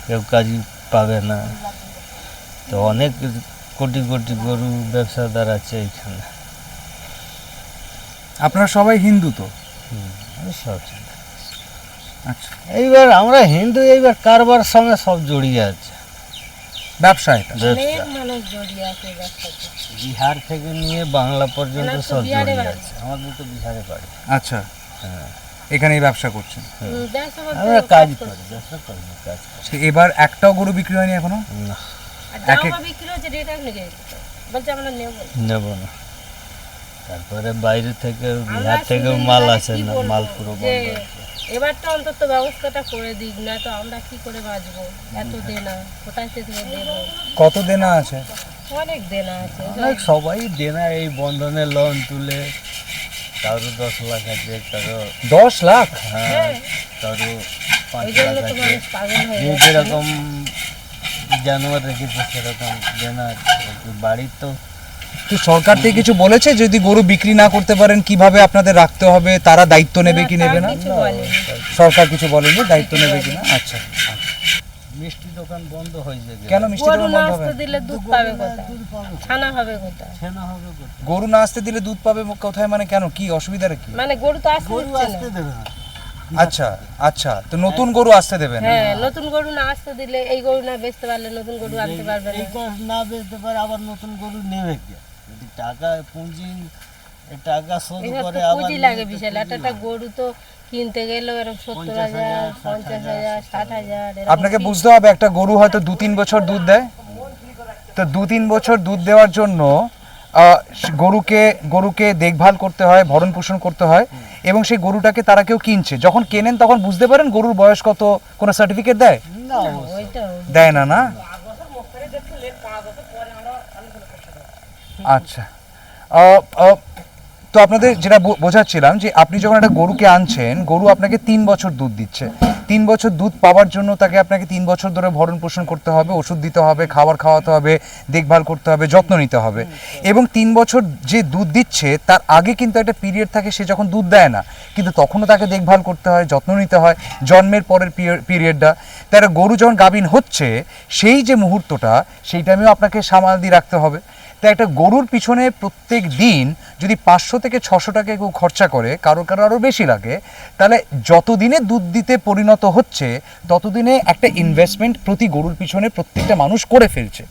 Speaker 5: কেউ কাজ পাবে না। তো অনেক কোটি কোটি গরু ব্যবসাদার আছে এখানে।
Speaker 9: আপনারা সবাই হিন্দু তো?
Speaker 5: সব
Speaker 9: আচ্ছা,
Speaker 5: এইবার আমরা হিন্দু, এইবার কারবার সঙ্গে সব জড়িয়ে আছে।
Speaker 9: ব্যবসা এটা?
Speaker 4: অনেক মানুষ জড়িয়ে আছে ব্যবসাতে।
Speaker 5: বিহার থেকে নিয়ে বাংলা পর্যন্ত
Speaker 4: ওনার তো
Speaker 5: সব
Speaker 4: বিহারে
Speaker 5: জড়িয়ে
Speaker 4: বাড়ি।
Speaker 5: আছে। আমাদের তো বিহারে বাড়ি।
Speaker 9: আচ্ছা, এখানেই ব্যবসা করছেন?
Speaker 4: ব্যবসা করতে
Speaker 5: আমরা কাজ করি, ব্যবসা করি না, কাজ করি।
Speaker 9: তো এবার একটাও গরু বিক্রি হয়নি এখনো?
Speaker 5: না,
Speaker 4: আর জামা বিক্রি হচ্ছে রেট আপনি বলছে আমরা নেব না।
Speaker 5: নেব না। তারপরে বাইরে থেকে
Speaker 4: আমরা
Speaker 5: বিহার থেকেও
Speaker 4: শুধু
Speaker 5: মাল
Speaker 4: মানে
Speaker 5: আসে
Speaker 4: কি
Speaker 5: না,
Speaker 4: বলবো,
Speaker 5: মাল পুরো
Speaker 4: যে
Speaker 5: বন্ধ আছে।
Speaker 4: এবারটা অন্তত ব্যবস্থাটা করে দিক, না তো আমরা কি করে বাঁচবো? এত দেনা কোথায় থেকে দেবো?
Speaker 9: কত দেনা আছে?
Speaker 4: অনেক দেনা আছে।
Speaker 5: অনেক সবাই দেনা, এই বন্ধনে লোন তুলে কারো 10 লাখ আছে, কারো
Speaker 9: 10 লাখ?
Speaker 5: হ্যাঁ, কারো 5
Speaker 4: ওই জন্য
Speaker 5: লাখ
Speaker 4: তো
Speaker 5: আছে।
Speaker 4: মানুষ পাগল হয়ে
Speaker 5: যে
Speaker 4: যাচ্ছে।
Speaker 5: যেরকম জানোয়ার রেখেছে সেরকম দেনা আছে। বাড়ির তো
Speaker 9: তো সরকার থেকে কিছু বলেছে যদি গরু বিক্রি না করতে পারেন কিভাবে আপনাদের রাখতে হবে, তারা দায়িত্ব নেবে কি নেবে না?
Speaker 4: কিছু বলেনি।
Speaker 9: সরকার কিছু বলেনি, দায়িত্ব নেবে কিনা? আচ্ছা,
Speaker 5: মিষ্টি দোকান বন্ধ হয়ে যাবে।
Speaker 9: কেন মিষ্টি
Speaker 4: গরু
Speaker 9: দোকান
Speaker 4: না
Speaker 9: বন্ধ হবে?
Speaker 4: আসতে দিলে দুধ পাবে কোথায়? ছানা হবে কোথায়?
Speaker 9: গরু না আসতে দিলে দুধ পাবে কোথায় মানে? কেন, কি অসুবিধাটা কি?
Speaker 4: মানে গরু তো আসতে দিচ্ছে না।
Speaker 9: আচ্ছা আচ্ছা, তো নতুন গরু আসতে দেবেন?
Speaker 4: হ্যাঁ, নতুন গরু না আসতে দিলে, এই গরু না বেচতে পারলে নতুন গরু আনতে পারবে না।
Speaker 5: না বেচতে পারে, আবার নতুন গরু নেবে কে? যদি টাকা পুঁজি, টাকা শোধ
Speaker 4: এবার
Speaker 5: করে
Speaker 4: তো
Speaker 5: আবার
Speaker 4: পুঁজি লাগে বিশাল। একটা গরু তো কিনতে গেলেও এরকম 70,000, 50,000, 60,000 এরকম
Speaker 9: আপনাকে
Speaker 4: fee।
Speaker 9: বুঝতে হবে একটা গরু হয়তো 2-3 বছর দুধ দেয়, তো 2-3 বছর দুধ দেওয়ার জন্য গরুকে দেখভাল করতে হয়, ভরণ পোষণ করতে হয়, এবং সেই গরুটাকে তারা কেউ কিনছে, যখন কেনেন তখন বুঝতে পারেন গরুর বয়স কত, কোনো সার্টিফিকেট দেয়?
Speaker 4: ওইটাও
Speaker 9: দেয় না, না? আচ্ছা, তো আপনাদের যেটা বোঝাচ্ছিলাম যে আপনি যখন একটা গরুকে আনছেন, গরু আপনাকে 3 বছর দুধ দিচ্ছে। 3 বছর দুধ পাওয়ার জন্য তাকে আপনাকে 3 বছর ধরে ভরণ পোষণ করতে হবে, ওষুধ দিতে হবে, খাবার খাওয়াতে হবে, দেখভাল করতে হবে, যত্ন নিতে হবে। এবং 3 বছর যে দুধ দিচ্ছে তার আগে কিন্তু একটা পিরিয়ড থাকে, সে যখন দুধ দেয় না কিন্তু তখনও তাকে দেখভাল করতে হয়, যত্ন নিতে হয়, জন্মের পরের পিরিয়ডটা। তাই একটা গরু যখন গাভীন হচ্ছে সেই যে মুহূর্তটা, সেই টাইমেও আপনাকে সামাল দিয়ে রাখতে হবে। তাই একটা গরুর পিছনে প্রত্যেক দিন যদি 500 থেকে 600 টাকা কেউ খরচা করে, কারো আরও বেশি লাগে, তাহলে যতদিনে দুধ দিতে পরিণত হচ্ছে ততদিনে একটা ইনভেস্টমেন্ট প্রতি গরুর পিছনে প্রত্যেকটা মানুষ করে ফেলছে।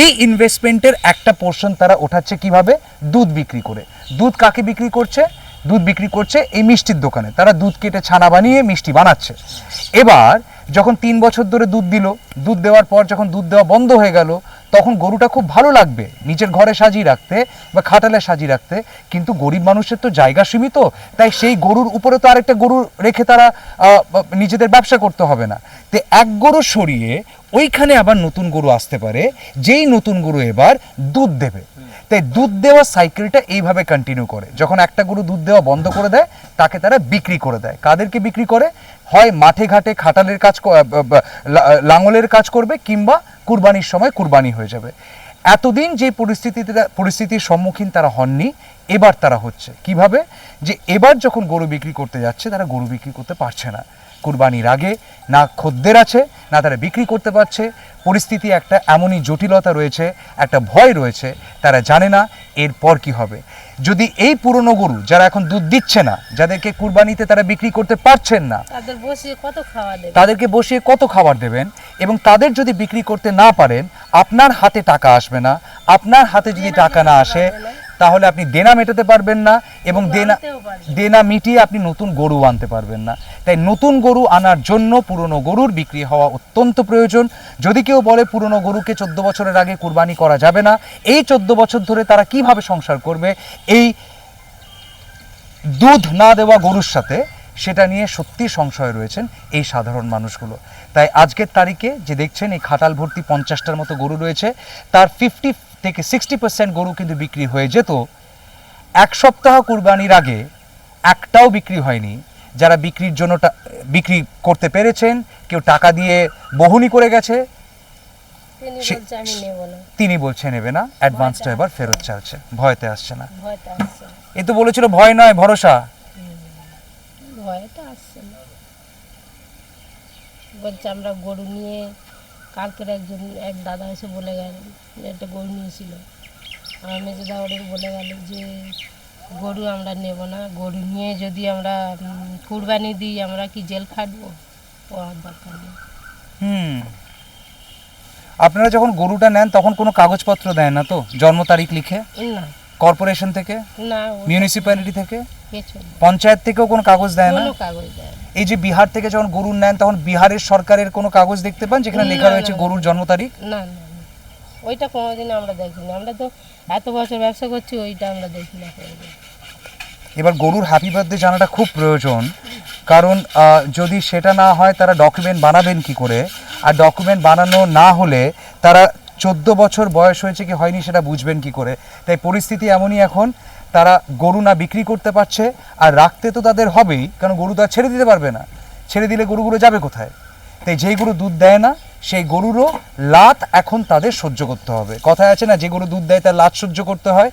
Speaker 9: এই ইনভেস্টমেন্টের একটা পোর্শন তারা ওঠাচ্ছে কিভাবে? দুধ বিক্রি করে। দুধ কাকে বিক্রি করছে? দুধ বিক্রি করছে এই মিষ্টির দোকানে। তারা দুধ কেটে ছানা বানিয়ে মিষ্টি বানাচ্ছে। এবার যখন 3 বছর ধরে দুধ দিল, দুধ দেওয়ার পর যখন দুধ দেওয়া বন্ধ হয়ে গেল, তখন গরুটা খুব ভালো লাগবে নিজের ঘরে সাজিয়ে রাখতে বা খাটালে সাজিয়ে রাখতে, কিন্তু গরিব মানুষের তো জায়গা সীমিত, তাই সেই গরুর উপরে তো আরেকটা গরু রেখে তারা নিজেদের ব্যবসা করতে হবে না। তো এক গরু সরিয়ে ওইখানে আবার নতুন গরু আসতে পারে, যেই নতুন গরু এবার দুধ দেবে। তাই দুধ দেওয়ার সাইকেলটা এইভাবে কন্টিনিউ করে। যখন একটা গরু দুধ দেওয়া বন্ধ করে দেয়, তাকে তারা বিক্রি করে দেয়। কাদেরকে বিক্রি করে? হয় মাঠে ঘাটে খাটালের কাজ, লাঙলের কাজ করবে, কিংবা কুরবানির সময় কুরবানি হয়ে যাবে। এতদিন যে পরিস্থিতির সম্মুখীন তারা হননি, এবার তারা হচ্ছে। কিভাবে? যে এবার যখন গরু বিক্রি করতে যাচ্ছে, তারা গরু বিক্রি করতে পারছে না। কুরবানির আগে না খদ্দের আছে, না তারা বিক্রি করতে পারছে। পরিস্থিতি একটা এমনই জটিলতা রয়েছে, একটা ভয় রয়েছে, তারা জানে না এরপর কি হবে। যদি এই পুরনো গরু যারা এখন দুধ দিচ্ছে না, যাদেরকে কুরবানিতে তারা বিক্রি করতে পারছেন না,
Speaker 4: তাদের বসিয়ে কত খাওয়া দেবে?
Speaker 9: তাদেরকে বসিয়ে কত খাবার দেবেন? এবং তাদের যদি বিক্রি করতে না পারেন, আপনার হাতে টাকা আসবে না। আপনার হাতে যদি টাকা না আসে, তাহলে আপনি দেনা মেটাতে পারবেন না, এবং দেনা মিটিয়ে আপনি নতুন গরু আনতে পারবেন না। তাই নতুন গরু আনার জন্য পুরনো গরুর বিক্রি হওয়া অত্যন্ত প্রয়োজন। যদি কেউ বলে পুরনো গরুকে 14 বছরের আগে কুরবানি করা যাবে না, এই 14 বছর ধরে তারা কিভাবে সংসার করবে এই দুধ না দেওয়া গরুর সাথে, সেটা নিয়ে সত্যি সংশয় রয়েছেন এই সাধারণ মানুষগুলো। তাই আজকের তারিখে যে দেখছেন এই খাটাল ভর্তি 50টার মতো গরু রয়েছে, তার 50 থেকে 60% গরু কিন্তু বিক্রি হয়ে যেত। 1 সপ্তাহ কুরবানির আগে একটাও বিক্রি হয়নি। যারা বিক্রির জন্য বিক্রি করতে পেরেছেন, কেউ টাকা দিয়ে বহুনি করে গেছে, তিনি বলছে নেবে না, অ্যাডভান্সটা এবার ফেরত চাইছে, ভয়তে আসছে না। এ তো বলেছিল ভয় নয় ভরসা।
Speaker 4: ভয়টা আসছে না। বলছে আমরা গরু নিয়ে কালকের এক দাদা এসে বলে গেলেন যে একটা গরু নিয়েছিল। আমার মেজদা ওদের বলে গেল যে গরু আমরা নেব না, গরু নিয়ে যদি আমরা কুরবানি দিই আমরা কি জেল খাটবো, ও আর দরকার নেই।
Speaker 9: আপনারা যখন গরুটা নেন তখন কোনো কাগজপত্র দেয় না তো, জন্ম তারিখ লিখে?
Speaker 4: না
Speaker 9: কর্পোরেশন থেকে,
Speaker 4: না,
Speaker 9: মিউনিসিপ্যালিটি থেকে,
Speaker 4: কিছু না,
Speaker 9: পঞ্চায়েত থেকেও কোনো কাগজ দেয় না?
Speaker 4: কোনো কাগজ দেয় না।
Speaker 9: এই যে বিহার থেকে যখন গরু নেন তখন বিহারের সরকারের কোনো কাগজ দেখতে পান যেখানে লেখা
Speaker 4: না,
Speaker 9: রয়েছে
Speaker 4: না।
Speaker 9: গরুর জন্ম তারিখ?
Speaker 4: না না না, ওইটা কোনোদিন আমরা দেখিনি। আমরা তো এত বছর ব্যবসা করছি, ওইটা আমরা দেখি না কোনোদিন।
Speaker 9: এবার গরুর হ্যাপি বার্থডে জানাটা খুব প্রয়োজন, কারণ যদি সেটা না হয় তারা ডকুমেন্ট বানাবেন কি করে, আর ডকুমেন্ট বানানো না হলে তারা 14 বছর বয়স হয়েছে কি হয়নি সেটা বুঝবেন কি করে। তাই পরিস্থিতি এমনই এখন, তারা গরু না বিক্রি করতে পারছে, আর রাখতে তো তাদের হবেই, কারণ গরু তো আর ছেড়ে দিতে পারবে না, ছেড়ে দিলে গরুগুলো যাবে কোথায়? তাই যেই গরু দুধ দেয় না সেই গরুরও লাত এখন তাদের সহ্য করতে হবে। কথায় আছে না, যে গরু দুধ দেয় তার লাত সহ্য করতে হয়,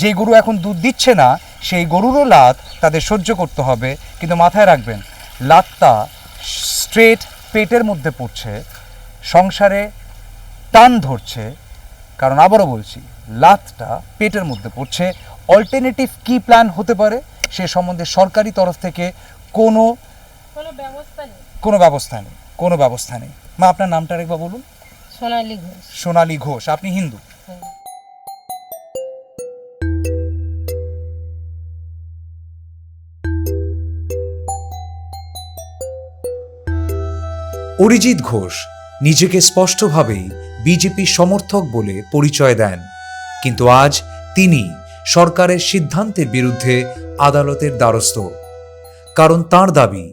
Speaker 9: যে গরু এখন দুধ দিচ্ছে না সেই গরুরও লাত তাদের সহ্য করতে হবে। কিন্তু মাথায় রাখবেন, লাতটা স্ট্রেট পেটের মধ্যে পড়ছে, সংসারে টান ধরছে, কারণ আবারও বলছি লাতটা পেটের মধ্যে পড়ছে। অল্টারনেটিভ কি প্ল্যান হতে পারে সে সম্বন্ধে সরকারি তরফ থেকে কোনো ব্যবস্থা নেই। মা, আপনার নামটা আরেকবার বলুন।
Speaker 4: সোনালী ঘোষ।
Speaker 9: সোনালী ঘোষ। আপনি হিন্দু?
Speaker 7: অরিজিৎ ঘোষ নিজেকে স্পষ্টভাবেই বিজেপির সমর্থক বলে পরিচয় দেন, কিন্তু আজ তিনি সরকারের সিদ্ধান্তের বিরুদ্ধে আদালতের দ্বারস্থ। কারণ তার দাবি,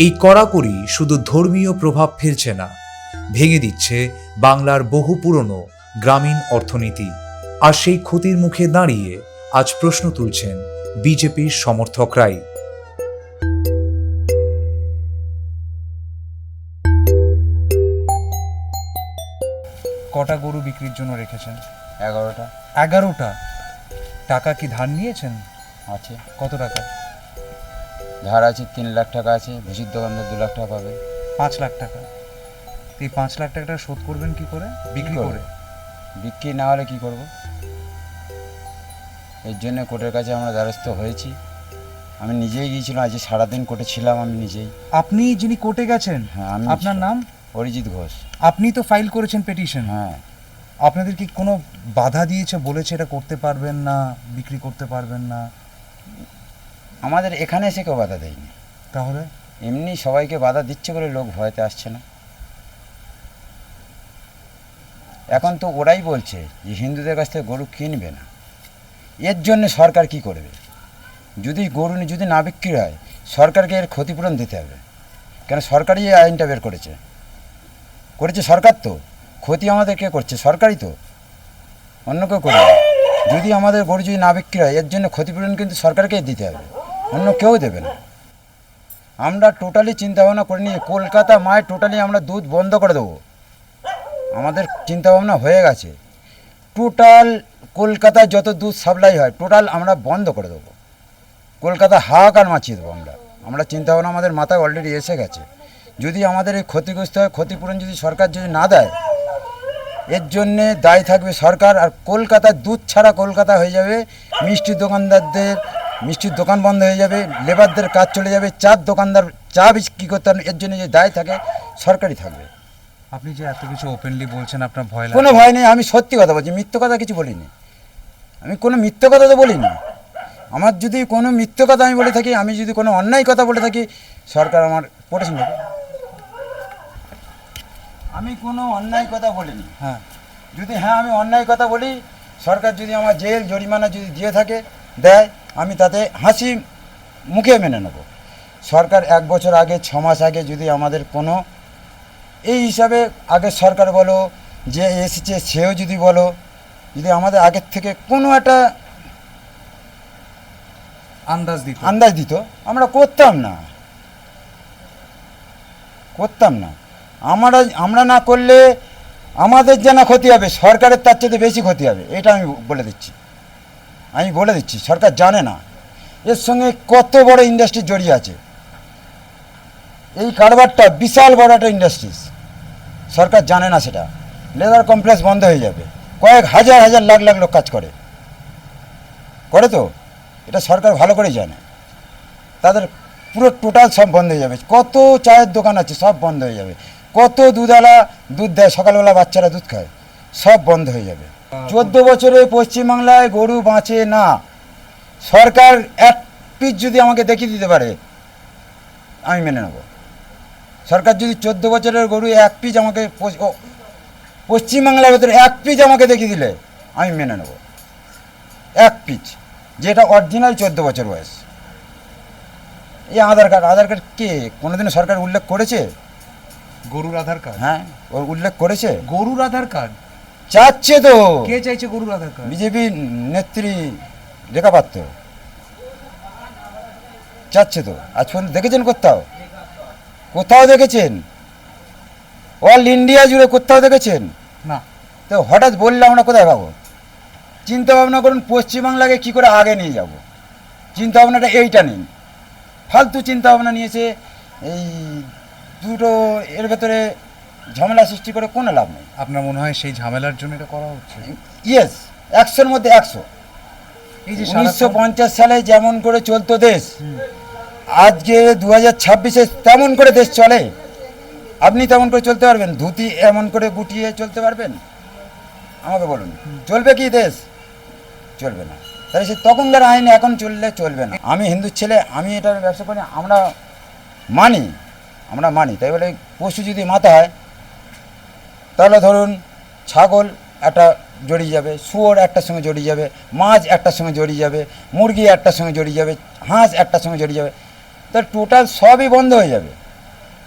Speaker 7: এই কড়াকড়ি শুধু ধর্মীয় প্রভাব ফেলছে না, ভেঙে দিচ্ছে বাংলার বহু পুরনো গ্রামীণ অর্থনীতি। আর সেই ক্ষতির মুখে দাঁড়িয়ে আজ প্রশ্ন তুলছেন বিজেপির সমর্থকরাই।
Speaker 9: কটা গরু বিক্রির জন্য রেখেছেন?
Speaker 6: 11টা।
Speaker 9: 11টা? টাকা কি ধার নিয়েছেন?
Speaker 6: আছে।
Speaker 9: কত টাকা?
Speaker 6: ধার আছে 3 লাখ টাকা আছে, ভুসির দোকানদার 2 লাখ টাকা পাবে।
Speaker 9: 5 লাখ টাকা। এই 5 লাখ টাকাটা শোধ করবেন কি করে? বিক্রি করে?
Speaker 6: বিক্রি না হলে কি করব? এর জন্য কোর্টের কাছে আমরা দ্বারস্থ হয়েছি। আমি নিজেই গিয়েছিলাম, আজ সারাদিন কোর্টে ছিলাম আমি নিজেই।
Speaker 9: আপনি যিনি কোর্টে গেছেন?
Speaker 6: হ্যাঁ। আমি।
Speaker 9: আপনার নাম?
Speaker 6: অরিজিৎ ঘোষ।
Speaker 9: আপনি তো ফাইল করেছেন পিটিশন?
Speaker 6: হ্যাঁ।
Speaker 9: আপনাদের কি কোনো বাধা দিয়েছে, বলেছে এটা করতে পারবেন না, বিক্রি করতে পারবেন না?
Speaker 6: আমাদের এখানে এসে কেউ বাধা দেয়নি।
Speaker 9: তাহলে
Speaker 6: এমনি সবাইকে বাধা দিচ্ছে বলে লোক ভয়তে আসছে না। এখন তো ওরাই বলছে যে হিন্দুদের কাছ থেকে গরু কিনবে না। এর জন্য সরকার কি করবে? যদি গরু যদি না বিক্রি হয় সরকারকে এর ক্ষতিপূরণ দিতে হবে, কেন সরকারই এই আইনটা বের করেছে সরকার। তো ক্ষতি আমাদের কে করছে? সরকারই তো, অন্য কেউ করবে। যদি আমাদের গরু যদি না বিক্রি হয় এর জন্য ক্ষতিপূরণ কিন্তু সরকারকেই দিতে হবে, অন্য কেউ দেবে না। আমরা টোটালি চিন্তাভাবনা করে নিয়ে কলকাতা মায় টোটালি আমরা দুধ বন্ধ করে দেবো, আমাদের চিন্তাভাবনা হয়ে গেছে। টোটাল কলকাতায় যত দুধ সাপ্লাই হয় টোটাল আমরা বন্ধ করে দেবো, কলকাতা হাহাকার মাছিয়ে দেবো। আমরা চিন্তাভাবনা আমাদের মাথায় অলরেডি এসে গেছে। যদি আমাদের এই ক্ষতিগ্রস্ত হয়, ক্ষতিপূরণ যদি সরকার যদি না দেয় এর জন্যে দায়ী থাকবে সরকার। আর কলকাতার দুধ ছাড়া কলকাতা হয়ে যাবে, মিষ্টির দোকানদারদের মিষ্টির দোকান বন্ধ হয়ে যাবে, লেবারদের কাজ চলে যাবে, চার দোকানদার চা বিক্রি করতে পারেন, এর জন্য যে দায় থাকে সরকারই থাকবে।
Speaker 9: আপনি যে এত কিছু ওপেনলি বলছেন, আপনার ভয় লাগে?
Speaker 6: কোনো ভয় নেই, আমি সত্যি কথা বলছি, মিথ্যে কথা কিছু বলিনি। আমি কোনো মিথ্যে কথা তো বলিনি। আমার যদি কোনো মিথ্যে কথা আমি বলে থাকি, আমি যদি কোনো অন্যায় কথা বলে থাকি, সরকার আমার প্রোটেকশন দেবে। আমি কোনো অন্যায় কথা বলিনি।
Speaker 9: হ্যাঁ,
Speaker 6: যদি আমি অন্যায় কথা বলি, সরকার যদি আমার জেল জরিমানা যদি দিয়ে থাকে দেয়, আমি তাতে হাসি মুখে মেনে নেব। সরকার 1 বছর আগে 6 মাস আগে যদি আমাদের কোনো এই হিসাবে আগে সরকার বলো যে এসেছে সেও যদি বলো, যদি আমাদের আগের থেকে কোনো একটা আন্দাজ দিত আমরা করতাম না। আমরা না করলে আমাদের জানা ক্ষতি হবে, সরকারের তার চেয়ে বেশি ক্ষতি হবে, এটা আমি বলে দিচ্ছি। সরকার জানে না এর সঙ্গে কত বড় ইন্ডাস্ট্রি জড়িয়ে আছে। এই কারবারটা বিশাল বড় একটা ইন্ডাস্ট্রিজ, সরকার জানে না সেটা। লেদার কমপ্লেক্স বন্ধ হয়ে যাবে, কয়েক হাজার হাজার লাখ লাখ লোক কাজ করে তো, এটা সরকার ভালো করেই জানে। তাদের পুরো টোটাল সব বন্ধ হয়ে যাবে। কত চায়ের দোকান আছে সব বন্ধ হয়ে যাবে, কত দুধওয়ালা দুধ দেয়, সকালবেলা বাচ্চারা দুধ খায়, সব বন্ধ হয়ে যাবে। 14 বছরে পশ্চিমবাংলায় গরু বাঁচে না। সরকার এক পিস যদি আমাকে দেখিয়ে দিতে পারে আমি মেনে নেব। সরকার যদি 14 বছরের গরু এক পিস আমাকে পশ্চিমবাংলার ভেতরে এক পিস আমাকে দেখিয়ে দিলে আমি মেনে নেব। এক পিস, যেটা অরিজিনাল 14 বছর বয়স। এই আধার কার্ড কে কোনোদিনও সরকার উল্লেখ করেছে?
Speaker 9: গরুর আধার কার্ড?
Speaker 6: হ্যাঁ, ও উল্লেখ করেছে।
Speaker 9: গরুর আধার কার্ড
Speaker 6: চাচ্ছে তো।
Speaker 9: কে চাইছে গরুর আধার কার্ড?
Speaker 6: বিজেপি নেত্রী রেখা পাত্র চাচ্ছে তো। আজ পর্যন্ত দেখেছেন কোথাও দেখেছেন? অল ইন্ডিয়া জুড়ে কোথাও দেখেছেন?
Speaker 9: না।
Speaker 6: তো হঠাৎ বললে আমরা কোথায় পাবো? চিন্তা ভাবনা করুন পশ্চিমবাংলাকে কি করে আগে নিয়ে যাব। চিন্তা ভাবনাটা এইটা নিন, ফালতু চিন্তা ভাবনা নিয়েছে। এই দুটো এর ভেতরে ঝামেলা সৃষ্টি করে কোনো লাভ নেই।
Speaker 9: আপনার মনে হয় সেই ঝামেলার জন্য এটা করা হচ্ছে?
Speaker 6: ইয়েস, 100-র মধ্যে 100।
Speaker 9: এই যে
Speaker 6: 1950 সালে যেমন করে চলতো দেশ, আজকে 2026-এ তেমন করে দেশ চলে? আপনি তেমন করে চলতে পারবেন? ধুতি এমন করে গুটিয়ে চলতে পারবেন? আমাকে বলুন, চলবে কি দেশ? চলবে না। তাই সে তখনকার আইন এখন চললে চলবে না। আমি হিন্দুর ছেলে, আমি এটার ব্যবসা করি, আমরা মানি। তাই বলে পশু যদি মাথা হয় তাহলে ধরুন ছাগল একটা জড়িয়ে যাবে, শুয়োর একটার সঙ্গে জড়িয়ে যাবে, মাছ একটার সঙ্গে জড়িয়ে যাবে, মুরগি একটার সঙ্গে জড়িয়ে যাবে, হাঁস একটার সঙ্গে জড়িয়ে যাবে। তার টোটাল সবই বন্ধ হয়ে যাবে।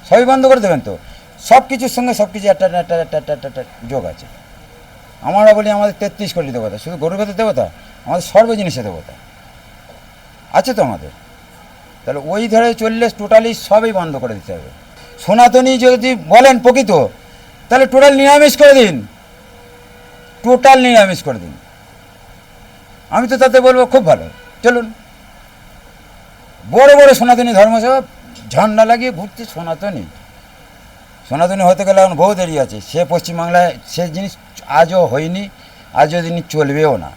Speaker 6: সবই বন্ধ করে দেবেন তো? সব কিছুর সঙ্গে সব কিছু একটা যোগ আছে। আমরা বলি আমাদের 33 কোটি দেবতা, শুধু গরুর ভেতর দেবতা? আমাদের সর্ব জিনিসে দেবতা আছে তো আমাদের। তাহলে ওই ধরে চললে টোটালি সবই বন্ধ করে দিতে হবে। সনাতনী যদি বলেন প্রকৃত, তাহলে টোটাল নিরামিষ করে দিন, টোটাল নিরামিষ করে দিন। আমি তো তাতে বলবো খুব ভালো। চলুন, বড় বড় সনাতনী ধর্মসভা ঝান্ডা লাগিয়ে ঘুরতে সনাতনী হতে গেলে এখন বহু দেরি আছে। সে পশ্চিমবাংলায় সে জিনিস আজও হয়নি, আজও দিন চলবেও না।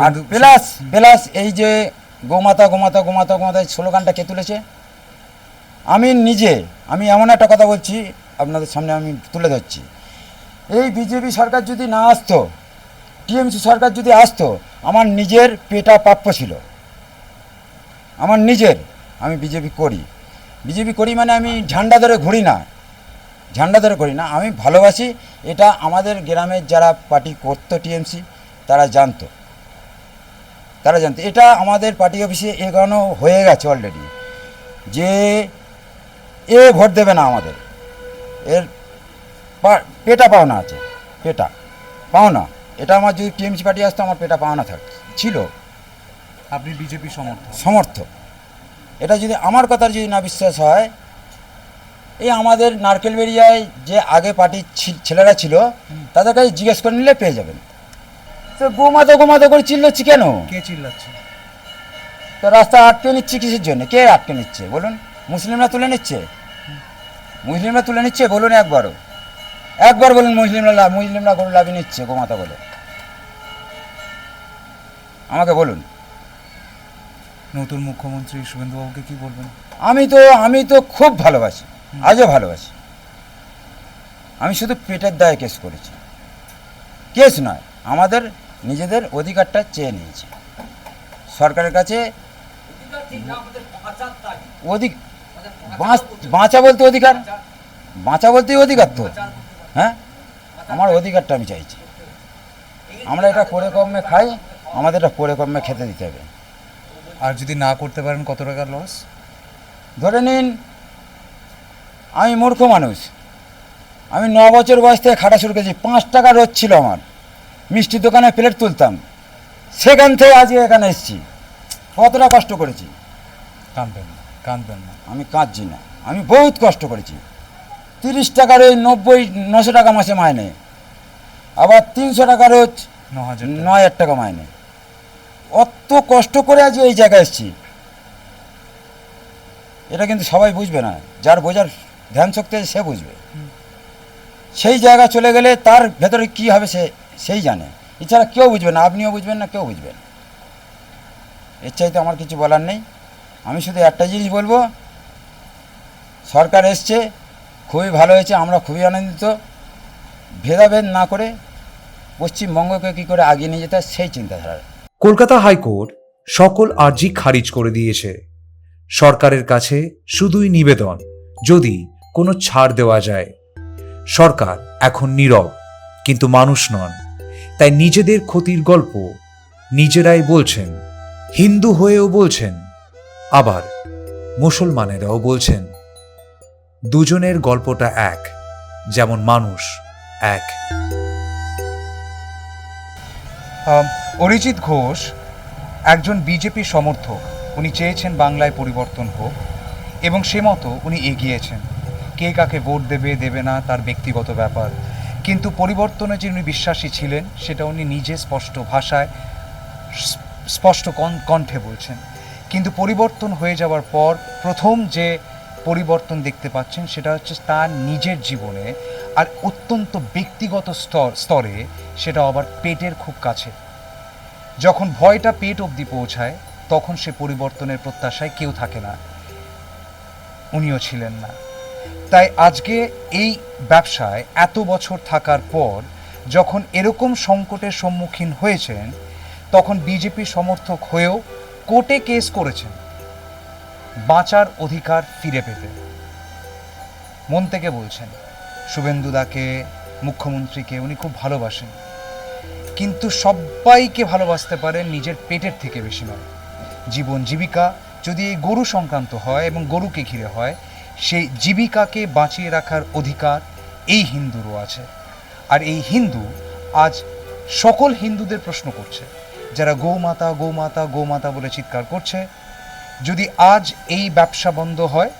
Speaker 6: আর প্লাস এই যে গোমাতা স্লোগানটা কে তুলেছে? আমি এমন একটা কথা বলছি আপনাদের সামনে, আমি তুলে ধরছি। এই বিজেপি সরকার যদি না আসতো, টিএমসি সরকার যদি আসতো, আমার নিজের পেটা প্রাপ্য ছিল। আমার নিজের, আমি বিজেপি করি মানে আমি ঝান্ডা ধরে ঘুরি না, আমি ভালোবাসি। এটা আমাদের গ্রামের যারা পার্টি করতো টিএমসি তারা জানতো। এটা আমাদের পার্টি অফিসে এগোনো হয়ে গেছে অলরেডি, যে এ ভোট দেবে না আমাদের, এর পেটা পাওনা আছে, পেটা পাওনা। এটা আমার যদি টিএমসি পার্টি আসতো আমার পেটা পাওনা ছিল।
Speaker 9: আপনি বিজেপি
Speaker 6: সমর্থক। এটা যদি আমার কথার যদি না বিশ্বাস হয়, এই আমাদের নারকেলবেড়িয়ায় যে আগে পার্টির ছেলেরা ছিল তাদের কাছে জিজ্ঞেস করে নিলে পেয়ে যাবেন। তো গোমাতা করে চিল্লাচ্ছি কেন?
Speaker 9: কে চিল্লাচ্ছে?
Speaker 6: তো রাস্তা আটকে নিচ্ছে কিসের জন্য? কে আটকে নিচ্ছে বলুন? মুসলিমরা তুলে নিচ্ছে? বলুন একবার বলুন মুসলিমরা গরু লাভি নিচ্ছে গোমাতা বলে? আমাকে বলুন।
Speaker 9: নতুন মুখ্যমন্ত্রী শুভেন্দুবাবুকে কি বলবেন?
Speaker 6: আমি তো খুব ভালোবাসি, আজও ভালোবাসি। আমি শুধু পেটের দায়ে কেস করেছি, কেস নয়, আমাদের নিজেদের অধিকারটা চেয়ে নিয়েছি সরকারের কাছে। বাঁচা বলতেই অধিকার তো। হ্যাঁ, আমার অধিকারটা আমি চাইছি। আমরা এটা করে কমে খাই, আমাদের এটা করে কমে খেতে দিতে হবে।
Speaker 9: আর যদি না করতে পারেন কত টাকা লস?
Speaker 6: ধরে নিন আমি মূর্খ মানুষ, আমি 9 বছর বয়স থেকে খাটা শুরু করেছি। 5 টাকা রোজ ছিল আমার, মিষ্টির দোকানে প্লেট তুলতাম, সেখান থেকে আজকে এখানে এসেছি। কতটা কষ্ট করেছি।
Speaker 9: কাঁদবেন না।
Speaker 6: আমি কাঁদছি না, আমি বহুত কষ্ট করেছি। 30 টাকার ওই 900 টাকা মাসে মাইনে, আবার 300 টাকা রোজ 9,000 টাকা মাইনে। অত কষ্ট করে আজ এই জায়গায় এসেছি। এটা কিন্তু সবাই বুঝবে না, যার বোঝার ধ্যান শক্তি আছে সে বুঝবে। সেই জায়গা চলে গেলে তার ভেতরে কি হবে সেই জানে, এছাড়া কেউ বুঝবে না, আপনিও বুঝবেন না, কেউ বুঝবেন। এর চাইতে আমার কিছু বলার নেই। আমি শুধু একটা জিনিস বলবো, সরকার এসছে, খুবই ভালো হয়েছে, আমরা খুবই আনন্দিত। ভেদাভেদ না করে পশ্চিমবঙ্গকে কী করে আগিয়ে নিয়ে যেতে হয় সেই চিন্তাধারা।
Speaker 7: কলকাতা হাইকোর্ট সকল আর্জি খারিজ করে দিয়েছে। সরকারের কাছে শুধুই নিবেদন, যদি কোনো ছাড় দেওয়া যায়। সরকার এখন নীরব, কিন্তু মানুষ নন, তাই নিজেদের ক্ষতির গল্প নিজেরাই বলছেন। হিন্দু হয়েও বলছেন, আবার মুসলমানেরাও বলছেন। দুজনের গল্পটা এক, যেমন মানুষ এক।
Speaker 9: অরিজিৎ ঘোষ একজন বিজেপি সমর্থক। উনি চেয়েছেন বাংলায় পরিবর্তন হোক এবং সে মতো উনি এগিয়েছেন। কে কাকে ভোট দেবে দেবে না তার ব্যক্তিগত ব্যাপার, কিন্তু পরিবর্তনে যে উনি বিশ্বাসী ছিলেন সেটা উনি নিজে স্পষ্ট ভাষায় স্পষ্ট কণ্ঠে বলছেন। কিন্তু পরিবর্তন হয়ে যাওয়ার পর প্রথম যে পরিবর্তন দেখতে পাচ্ছেন সেটা হচ্ছে তার নিজের জীবনে, আর অত্যন্ত ব্যক্তিগত স্তরে, সেটা আবার পেটের খুব কাছে। যখন ভয়টা পেট অবধি পৌঁছায় তখন সে পরিবর্তনের প্রত্যাশায় কেউ থাকে না, উনিও ছিলেন না। তাই আজকে এই ব্যবসায় এত বছর থাকার পর যখন এরকম সংকটের সম্মুখীন হয়েছেন, তখন বিজেপি সমর্থক হয়েও কোর্টে কেস করেছেন বাঁচার অধিকার ফিরে পেতে। মন থেকে বলছেন, শুভেন্দুদাকে, মুখ্যমন্ত্রীকে উনি খুব ভালোবাসেন, কিন্তু সবাইকে ভালোবাসতে পারেন, নিজের পেটের থেকে বেশি নয়। জীবন জীবিকা যদি এই গরু সংক্রান্ত হয় এবং গরুকে ঘিরে হয়, সেই জীবিকাকে বাঁচিয়ে রাখার অধিকার এই হিন্দুরও আছে। আর এই হিন্দু আজ সকল হিন্দুদের প্রশ্ন করছে, যারা গৌমাতা গৌমাতা গৌমাতা বলে চিৎকার করছে, যদি আজ এই ব্যবসা বন্ধ হয়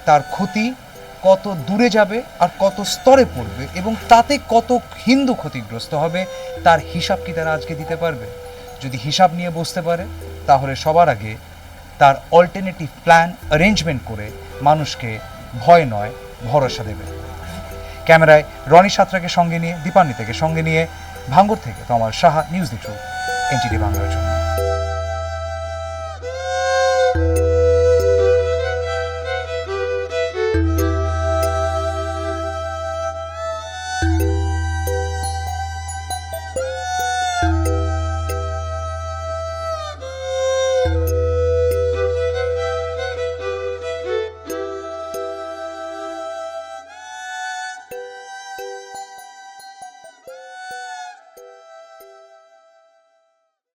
Speaker 9: তার ক্ষতি কত দূরে যাবে আর কত স্তরে পড়বে এবং তাতে কত হিন্দু ক্ষতিগ্রস্ত হবে, তার হিসাব কি তারা আজকে দিতে পারবে? যদি হিসাব নিয়ে বসতে পারে তাহলে সবার আগে তার অল্টারনেটিভ প্ল্যান অ্যারেঞ্জমেন্ট করে মানুষকে ভয় নয় ভরসা দেবে। ক্যামেরায় রনি সাঁতরাকে সঙ্গে নিয়ে, দীপান্বিতাকে সঙ্গে নিয়ে, ভাঙ্গুর থেকে Tamal Saha, news the truth, NTV বাংলার জন্য।